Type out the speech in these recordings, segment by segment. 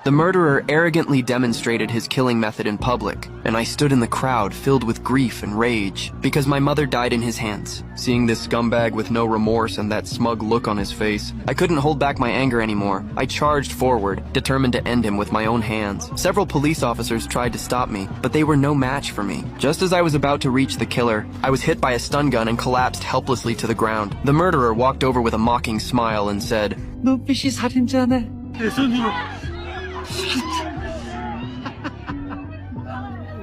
The murderer arrogantly demonstrated his killing method in public, and I stood in the crowd filled with grief and rage because my mother died in his hands. Seeing this scumbag with no remorse and that smug look on his face, I couldn't hold back my anger anymore. I charged forward, determined to end him with my own hands. Several police officers tried to stop me, but they were no match for me. Just as I was about to reach the killer, I was hit by a stun gun and collapsed helplessly to the ground. The murderer walked over with a mocking smile and said, 눈빛이 살인자네. 내 손으로.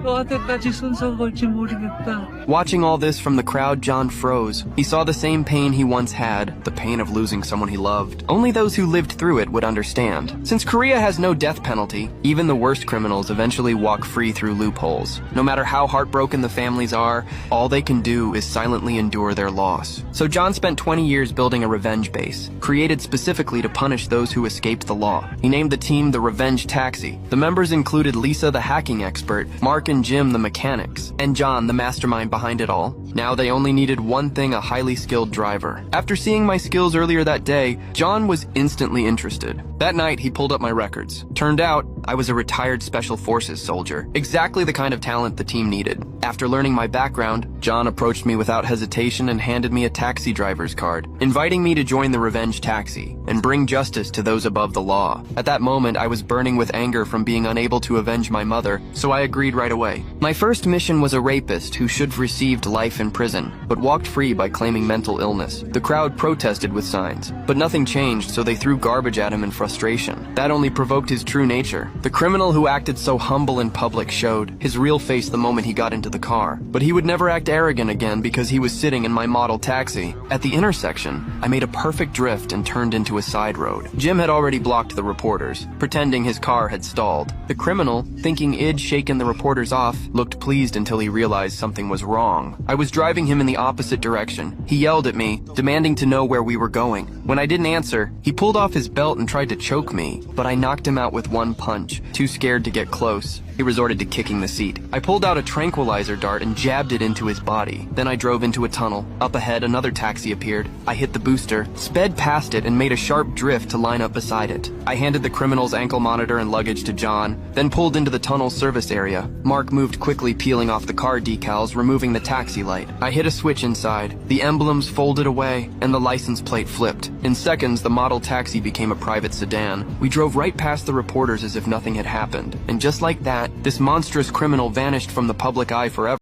너한테까지 손상 걸지 모르겠다. Watching all this from the crowd, John froze. He saw the same pain he once had, the pain of losing someone he loved. Only those who lived through it would understand. Since Korea has no death penalty, even the worst criminals eventually walk free through loopholes. No matter how heartbroken the families are, all they can do is silently endure their loss. So John spent 20 years building a revenge base, created specifically to punish those who escaped the law. He named the team the Revenge Taxi. The members included Lisa, the hacking expert, Mark and Jim, the mechanics, and John, the mastermind behind it all. Now they only needed one thing: a highly skilled driver. After seeing my skills earlier that day, John was instantly interested. That night, he pulled up my records. Turned out, I was a retired Special Forces soldier, exactly the kind of talent the team needed. After learning my background, John approached me without hesitation and handed me a taxi driver's card, inviting me to join the Revenge Taxi and bring justice to those above the law. At that moment, I was burning with anger from being unable to avenge my mother, so I agreed right away. My first mission was a rapist who should have received life in prison, but walked free by claiming mental illness. The crowd protested with signs, but nothing changed, so they threw garbage at him in frustration. That only provoked his true nature. The criminal who acted so humble in public showed his real face the moment he got into the car. But he would never act arrogant again because he was sitting in my model taxi. At the intersection, I made a perfect drift and turned into a side road. Jim had already blocked the reporters, pretending his car had stalled. The criminal, thinking I'd shaken the reporters off, looked pleased until he realized something was wrong. I was driving him in the opposite direction. He yelled at me, demanding to know where we were going. When I didn't answer, he pulled off his belt and tried to choke me, but I knocked him out with one punch. Too scared to get close, he resorted to kicking the seat. I pulled out a tranquilizer dart and jabbed it into his body. Then I drove into a tunnel. Up ahead, another taxi appeared. I hit the booster, sped past it, and made a sharp drift to line up beside it. I handed the criminal's ankle monitor and luggage to John, then pulled into the tunnel service area. Mark moved quickly, peeling off the car decals, removing the taxi light. I hit a switch inside. The emblems folded away, and the license plate flipped. In seconds, the model taxi became a private sedan. We drove right past the reporters as if nothing had happened. And just like that, this monstrous criminal vanished from the public eye forever.